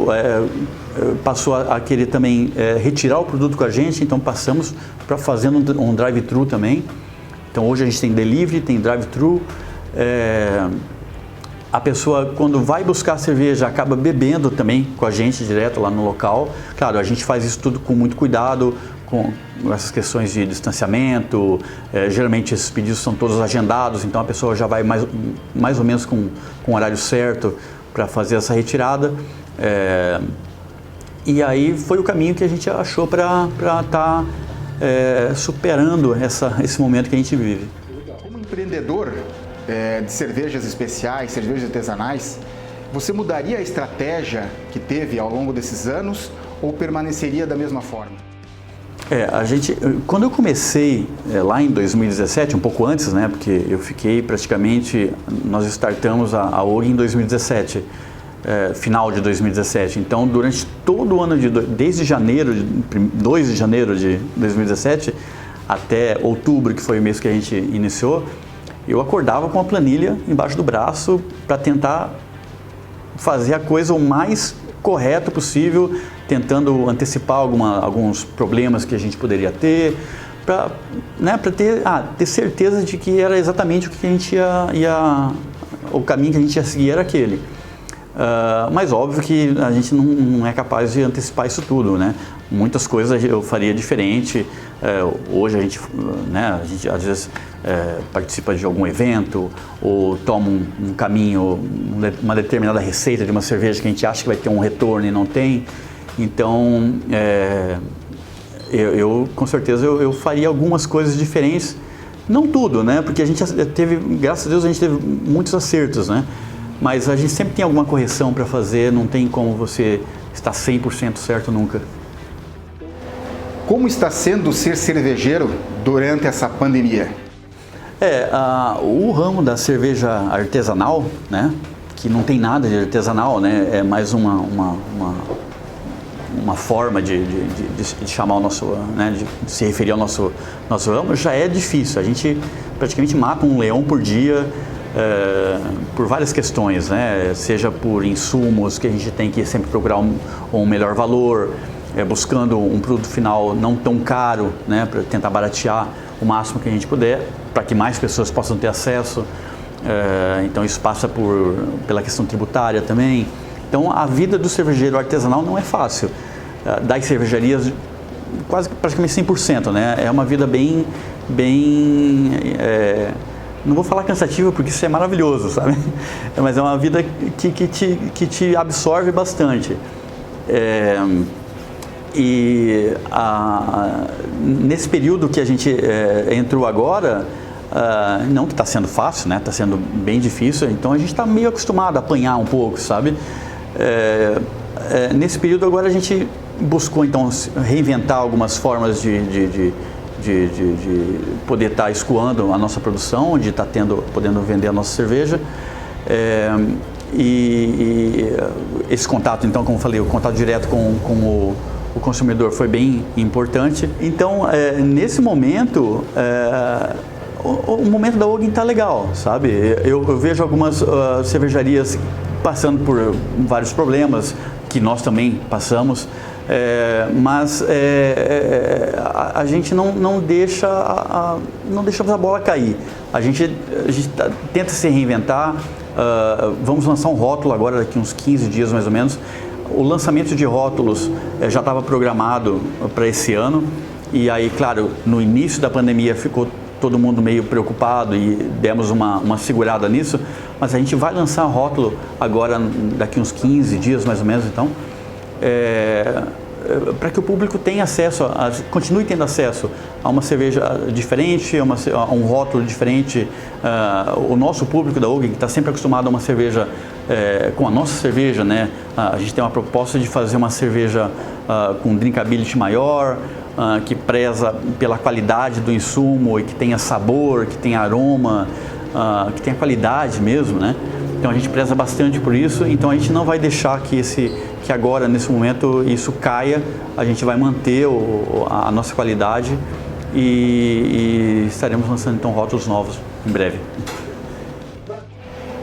passou a querer também retirar o produto com a gente, então passamos para fazendo um drive-thru também. Então hoje a gente tem delivery, tem drive-thru. A pessoa, quando vai buscar cerveja, acaba bebendo também com a gente direto lá no local. Claro, a gente faz isso tudo com muito cuidado, com essas questões de distanciamento. Geralmente esses pedidos são todos agendados, então a pessoa já vai mais ou menos com o horário certo para fazer essa retirada. E aí foi o caminho que a gente achou para estar superando esse momento que a gente vive. Como empreendedor de cervejas especiais, cervejas artesanais, você mudaria a estratégia que teve ao longo desses anos ou permaneceria da mesma forma? Quando eu comecei lá em 2017, um pouco antes, né, porque eu fiquei praticamente, nós startamos a OG em 2017, final de 2017, então durante todo o ano, desde 2 de janeiro de 2017 até outubro, que foi o mês que a gente iniciou, eu acordava com uma planilha embaixo do braço para tentar fazer a coisa o mais correto possível, tentando antecipar alguns problemas que a gente poderia ter, para ter certeza de que era exatamente o que a gente o caminho que a gente ia seguir era aquele. Mas óbvio que a gente não é capaz de antecipar isso tudo, né? Muitas coisas eu faria diferente. Hoje a gente às vezes participa de algum evento ou toma um caminho, uma determinada receita de uma cerveja que a gente acha que vai ter um retorno e não tem. Então, eu com certeza eu faria algumas coisas diferentes, não tudo, né? Porque a gente teve, graças a Deus, a gente teve muitos acertos, né? Mas a gente sempre tem alguma correção para fazer, não tem como você estar 100% certo nunca. Como está sendo ser cervejeiro durante essa pandemia? O ramo da cerveja artesanal, né, que não tem nada de artesanal, né, é mais uma forma de chamar o nosso, né, de se referir ao nosso ramo, já é difícil. A gente praticamente mata um leão por dia, por várias questões, né, seja por insumos que a gente tem que sempre procurar um melhor valor, buscando um produto final não tão caro, né, para tentar baratear o máximo que a gente puder, para que mais pessoas possam ter acesso. Então isso passa pela questão tributária também. Então a vida do cervejeiro artesanal não é fácil. Das cervejarias, praticamente 100%, né? É uma vida bem não vou falar cansativa porque isso é maravilhoso, sabe? Mas é uma vida que te absorve bastante. Nesse período que a gente entrou agora, não que está sendo fácil, né? Está sendo bem difícil, então a gente está meio acostumado a apanhar um pouco, sabe? Nesse período agora a gente buscou então reinventar algumas formas de poder estar escoando a nossa produção, de estar podendo vender a nossa cerveja. E esse contato, então, como eu falei, o contato direto com o consumidor foi bem importante. Então, nesse momento, o momento da OG está legal, sabe? Eu vejo algumas cervejarias passando por vários problemas, que nós também passamos, mas a gente não deixa a bola cair. A gente tenta se reinventar. Vamos lançar um rótulo agora daqui uns 15 dias mais ou menos. O lançamento de rótulos já estava programado para esse ano, e aí, claro, no início da pandemia ficou todo mundo meio preocupado e demos uma segurada nisso, mas a gente vai lançar rótulo agora daqui uns 15 dias mais ou menos, então, para que o público tenha acesso, continue tendo acesso a uma cerveja diferente, a um rótulo diferente. O nosso público da OG, que está sempre acostumado a uma cerveja com a nossa cerveja, né? A gente tem uma proposta de fazer uma cerveja com drinkability maior, que preza pela qualidade do insumo e que tenha sabor, que tenha aroma, que tenha qualidade mesmo, né? Então a gente preza bastante por isso, então a gente não vai deixar que agora, nesse momento, isso caia. A gente vai manter a nossa qualidade e estaremos lançando então rótulos novos em breve.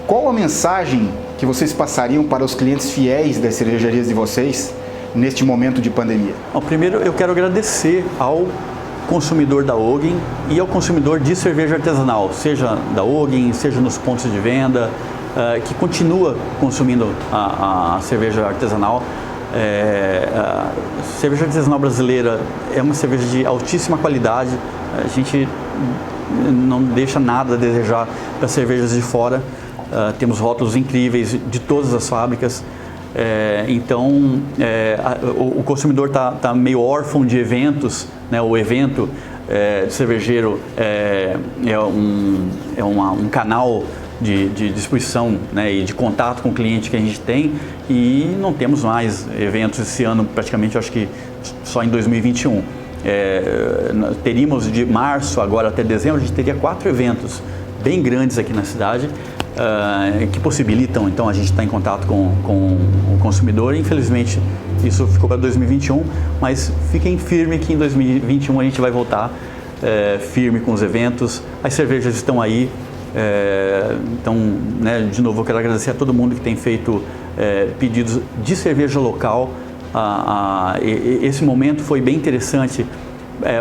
Qual a mensagem que vocês passariam para os clientes fiéis das cervejarias de vocês neste momento de pandemia? Bom, primeiro eu quero agradecer ao consumidor da Oggen e ao consumidor de cerveja artesanal, seja da Oggen, seja nos pontos de venda, que continua consumindo a cerveja artesanal. A cerveja artesanal brasileira é uma cerveja de altíssima qualidade, a gente não deixa nada a desejar para cervejas de fora, temos rótulos incríveis de todas as fábricas. Então o consumidor está meio órfão de eventos, né? O evento cervejeiro é um canal de distribuição, né, e de contato com o cliente que a gente tem, e não temos mais eventos esse ano, praticamente acho que só em 2021. Teríamos de março agora até dezembro, a gente teria 4 eventos bem grandes aqui na cidade, que possibilitam então a gente estar em contato com o consumidor. Infelizmente isso ficou para 2021, mas fiquem firme que em 2021 a gente vai voltar firme com os eventos. As cervejas estão aí, então, né, de novo eu quero agradecer a todo mundo que tem feito pedidos de cerveja local. Esse momento foi bem interessante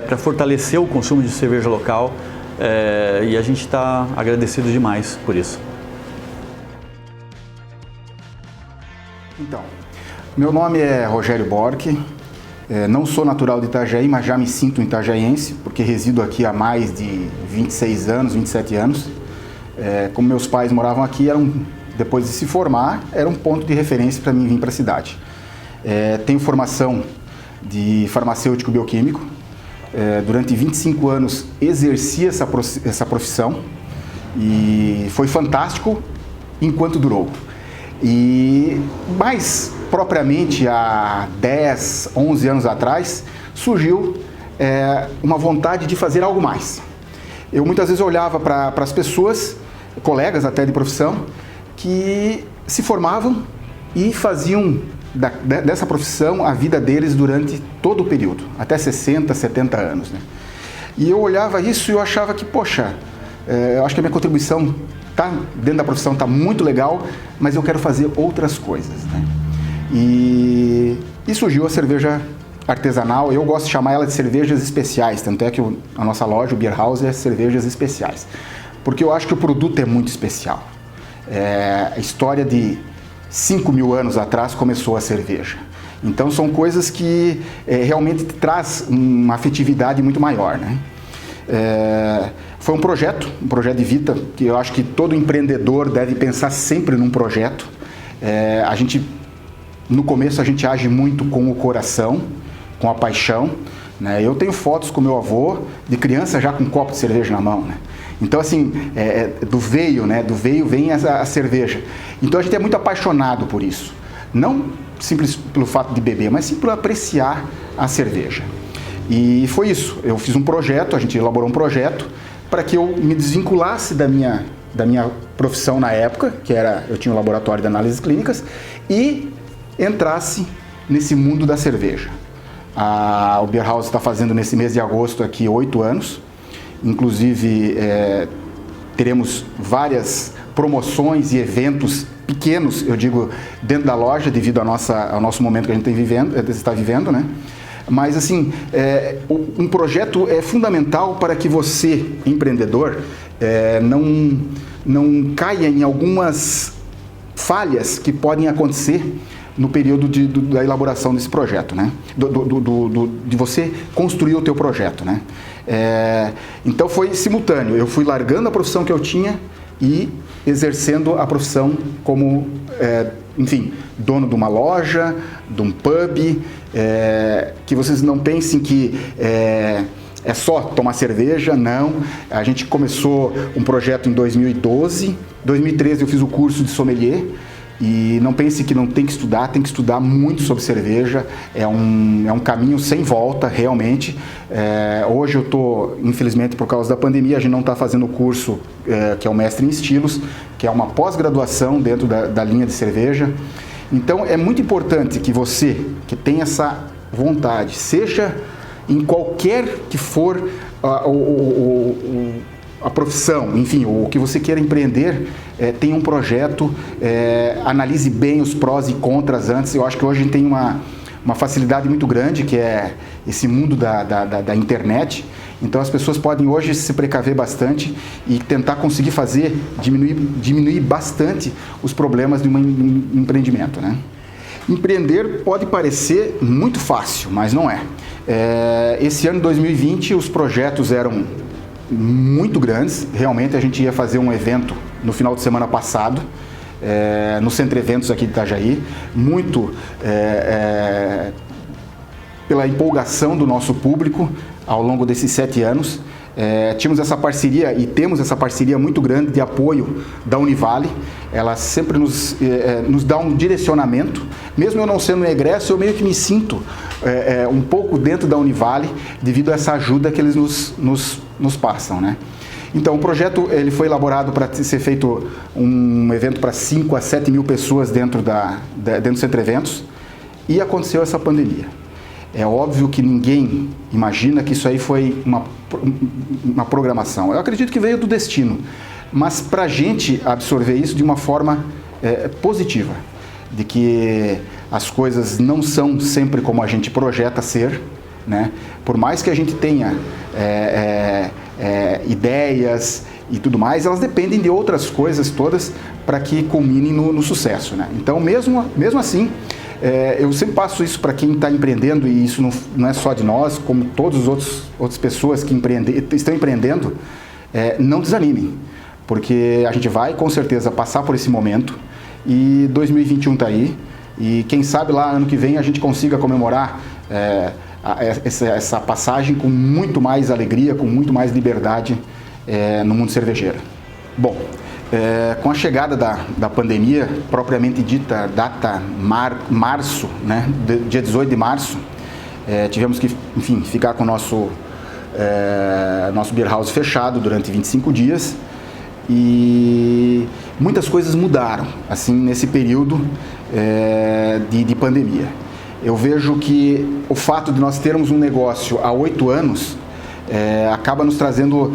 para fortalecer o consumo de cerveja local, e a gente está agradecido demais por isso. Então, meu nome é Rogério Borck, não sou natural de Itajaí, mas já me sinto itajaiense, porque resido aqui há mais de 26 anos, 27 anos. Como meus pais moravam aqui, depois de se formar, era um ponto de referência para mim vir para a cidade. Tenho formação de farmacêutico bioquímico, durante 25 anos exerci essa profissão e foi fantástico enquanto durou. E mais propriamente há 10, 11 anos atrás, surgiu uma vontade de fazer algo mais. Eu muitas vezes olhava para as pessoas, colegas até de profissão, que se formavam e faziam dessa profissão a vida deles durante todo o período, até 60, 70 anos, né? E eu olhava isso e eu achava que, poxa, eu acho que a minha contribuição dentro da profissão está muito legal, mas eu quero fazer outras coisas, né? E surgiu a cerveja artesanal. Eu gosto de chamar ela de cervejas especiais, tanto é que a nossa loja, o Beer House, é cervejas especiais, porque eu acho que o produto é muito especial. A história de 5.000 anos atrás começou a cerveja. Então são coisas que realmente traz uma afetividade muito maior, né? Foi um projeto de vida, que eu acho que todo empreendedor deve pensar sempre num projeto. No começo a gente age muito com o coração, com a paixão, né? Eu tenho fotos com meu avô, de criança já com um copo de cerveja na mão, né? Então assim, do veio, né? Do veio vem a cerveja. Então a gente é muito apaixonado por isso. Não simples pelo fato de beber, mas sim por apreciar a cerveja. E foi isso, eu fiz um projeto, a gente elaborou um projeto para que eu me desvinculasse da minha profissão na época, que era, eu tinha um laboratório de análises clínicas, e entrasse nesse mundo da cerveja. O Beer House está fazendo nesse mês de agosto aqui 8 anos, inclusive teremos várias promoções e eventos pequenos, eu digo, dentro da loja, devido ao nosso momento que a gente está vivendo, né? Mas assim, um projeto é fundamental para que você, empreendedor, não caia em algumas falhas que podem acontecer no período da elaboração desse projeto, né? De você construir o teu projeto, né? Então foi simultâneo, eu fui largando a profissão que eu tinha e exercendo a profissão como, enfim, dono de uma loja, de um pub, que vocês não pensem que é só tomar cerveja, não. A gente começou um projeto em 2012, 2013 eu fiz o curso de sommelier, E não pense que não tem que estudar muito sobre cerveja, é um caminho sem volta, realmente. Hoje eu estou, infelizmente por causa da pandemia, a gente não está fazendo o curso que é o Mestre em Estilos, que é uma pós-graduação dentro da linha de cerveja. Então é muito importante que você, que tem essa vontade, seja em qualquer que for a profissão, enfim, o que você queira empreender, tenha um projeto, analise bem os prós e contras antes. Eu acho que hoje a gente tem uma facilidade muito grande, que é esse mundo da internet. Então as pessoas podem hoje se precaver bastante e tentar conseguir diminuir bastante os problemas de um empreendimento, né? Empreender pode parecer muito fácil, mas não é. Esse ano 2020 os projetos eram muito grandes. Realmente a gente ia fazer um evento no final de semana passado, no Centro Eventos aqui de Itajaí, muito pela empolgação do nosso público ao longo desses 7 anos. Tínhamos essa parceria e temos essa parceria muito grande de apoio da Univale. Ela sempre nos dá um direcionamento. Mesmo eu não sendo um egresso, eu meio que me sinto um pouco dentro da Univale devido a essa ajuda que eles nos passam, né? Então o projeto ele foi elaborado para ser feito um evento para 5 a 7 mil pessoas dentro do Centro Eventos, e aconteceu essa pandemia. É óbvio que ninguém imagina que isso aí foi uma programação. Eu acredito que veio do destino, mas para a gente absorver isso de uma forma positiva, de que as coisas não são sempre como a gente projeta ser, né? Por mais que a gente tenha ideias e tudo mais, elas dependem de outras coisas todas para que culminem no sucesso, né? Então, mesmo assim, eu sempre passo isso para quem está empreendendo, e isso não é só de nós, como todas as outras pessoas que estão empreendendo, não desanimem, porque a gente vai com certeza passar por esse momento, e 2021 está aí, e quem sabe lá ano que vem a gente consiga comemorar essa passagem com muito mais alegria, com muito mais liberdade no mundo cervejeiro. Bom, com a chegada da pandemia, propriamente dita, data março, né, dia 18 de março, tivemos que, enfim, ficar com o nosso beer house fechado durante 25 dias, e muitas coisas mudaram, assim, nesse período de pandemia. Eu vejo que o fato de nós termos um negócio há 8 anos acaba nos trazendo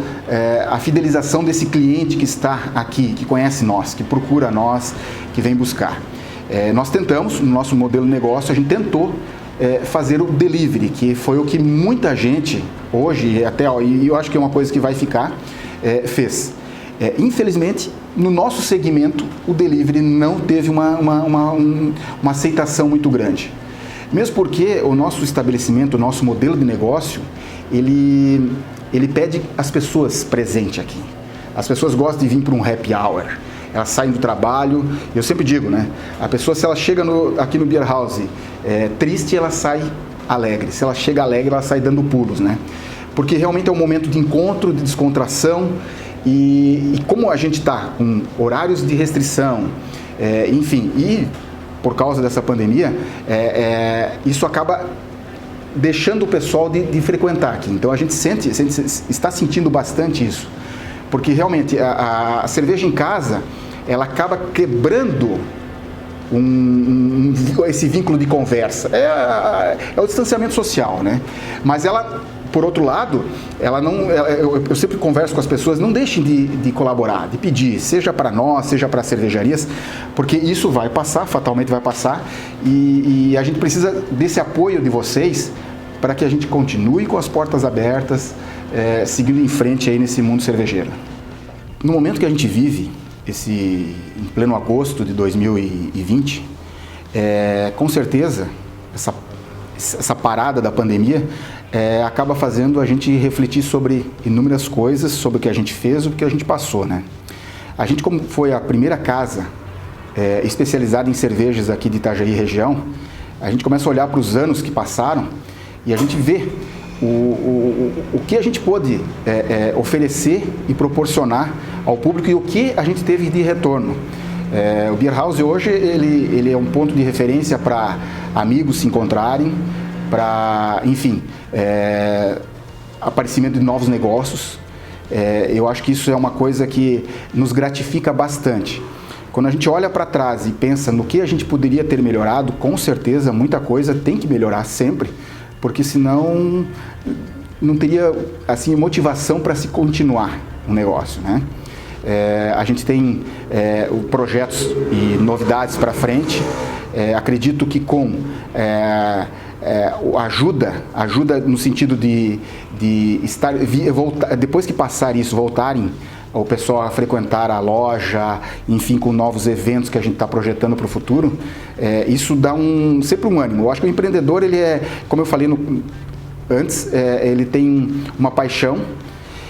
a fidelização desse cliente que está aqui, que conhece nós, que procura nós, que vem buscar. Nós tentamos, no nosso modelo de negócio, a gente tentou fazer o delivery, que foi o que muita gente hoje, e eu acho que é uma coisa que vai ficar, fez. Infelizmente, no nosso segmento, o delivery não teve uma aceitação muito grande. Mesmo porque o nosso estabelecimento, o nosso modelo de negócio, ele pede as pessoas presentes aqui. As pessoas gostam de vir para um happy hour. Elas saem do trabalho, eu sempre digo, né? A pessoa, se ela chega aqui no beer house triste, ela sai alegre. Se ela chega alegre, ela sai dando pulos, né? Porque realmente é um momento de encontro, de descontração, e como a gente está com horários de restrição, enfim, e por causa dessa pandemia, isso acaba deixando o pessoal de frequentar aqui. Então a gente está sentindo bastante isso, porque realmente a cerveja em casa, ela acaba quebrando esse vínculo de conversa. É o distanciamento social, né? Mas ela, por outro lado, eu sempre converso com as pessoas, não deixem de colaborar, de pedir, seja para nós, seja para cervejarias, porque isso vai passar, fatalmente vai passar, e a gente precisa desse apoio de vocês para que a gente continue com as portas abertas, seguindo em frente aí nesse mundo cervejeiro. No momento que a gente vive, em pleno agosto de 2020, com certeza, essa parada da pandemia acaba fazendo a gente refletir sobre inúmeras coisas, sobre o que a gente fez, o que a gente passou, né? A gente, como foi a primeira casa especializada em cervejas aqui de Itajaí região, a gente começa a olhar para os anos que passaram e a gente vê o que a gente pôde oferecer e proporcionar ao público e o que a gente teve de retorno. O Beer House hoje ele é um ponto de referência para amigos se encontrarem, para, enfim, aparecimento de novos negócios. Eu acho que isso é uma coisa que nos gratifica bastante. Quando a gente olha para trás e pensa no que a gente poderia ter melhorado, com certeza muita coisa tem que melhorar sempre, porque senão não teria assim motivação para se continuar um negócio, né? A gente tem projetos e novidades para frente. Acredito que com ajuda no sentido de depois que passar isso, voltarem o pessoal a frequentar a loja, enfim, com novos eventos que a gente está projetando para o futuro, isso dá sempre um ânimo. Eu acho que o empreendedor, ele como eu falei antes, ele tem uma paixão,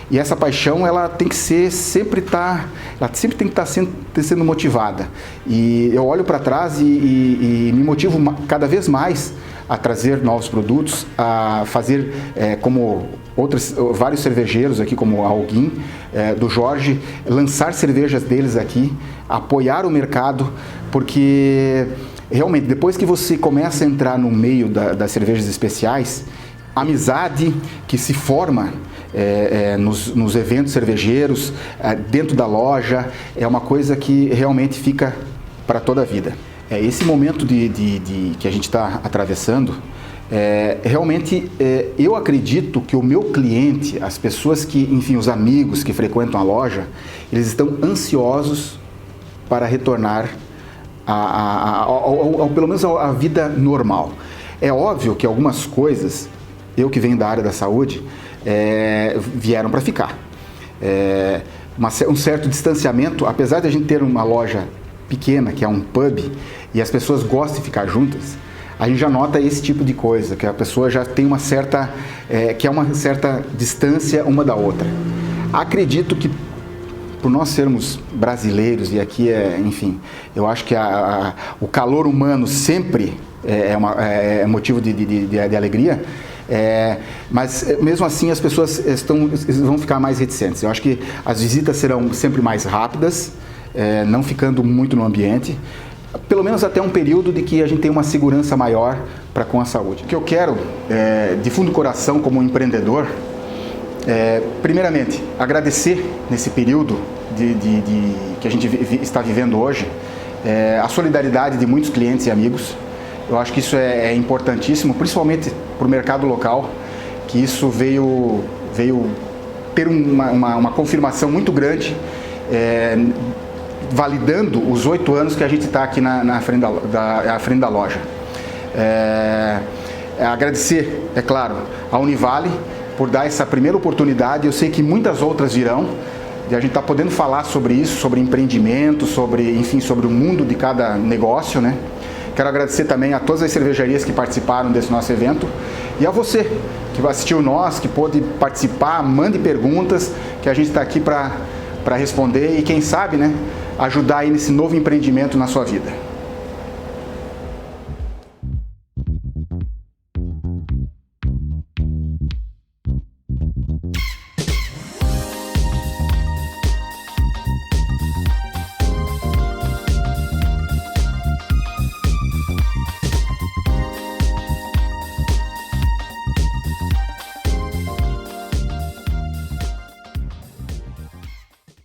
e essa paixão ela tem que sempre tem que estar sendo motivada. E eu olho para trás e me motivo cada vez mais a trazer novos produtos, a fazer como vários cervejeiros aqui, como a Alguin, do Jorge, lançar cervejas deles aqui, apoiar o mercado, porque realmente depois que você começa a entrar no meio das cervejas especiais, a amizade que se forma nos eventos cervejeiros, dentro da loja, é uma coisa que realmente fica para toda a vida. Esse momento que a gente está atravessando, realmente eu acredito que o meu cliente, as pessoas enfim, os amigos que frequentam a loja, eles estão ansiosos para retornar pelo menos à vida normal. É óbvio que algumas coisas, eu que venho da área da saúde, vieram para ficar. Um certo distanciamento, apesar de a gente ter uma loja pequena, que é um pub, e as pessoas gostam de ficar juntas, a gente já nota esse tipo de coisa, que a pessoa já tem uma certa distância uma da outra. Acredito que, por nós sermos brasileiros, e aqui enfim, eu acho que o calor humano sempre é motivo de alegria, mas mesmo assim as pessoas vão ficar mais reticentes. Eu acho que as visitas serão sempre mais rápidas, não ficando muito no ambiente, pelo menos até um período de que a gente tem uma segurança maior com a saúde. O que eu quero, de fundo do coração, como empreendedor, primeiramente, agradecer nesse período que a gente está vivendo hoje, a solidariedade de muitos clientes e amigos. Eu acho que isso é importantíssimo, principalmente para o mercado local, que isso veio ter uma confirmação muito grande, validando os 8 anos que a gente está aqui à frente da loja. Agradecer, é claro, a Univale por dar essa primeira oportunidade. Eu sei que muitas outras virão, e a gente está podendo falar sobre isso, sobre empreendimento, enfim, sobre o mundo de cada negócio, né? Quero agradecer também a todas as cervejarias que participaram desse nosso evento, e a você que assistiu nós, que pôde participar, mande perguntas, que a gente está aqui para responder e, quem sabe, né, ajudar aí nesse novo empreendimento na sua vida.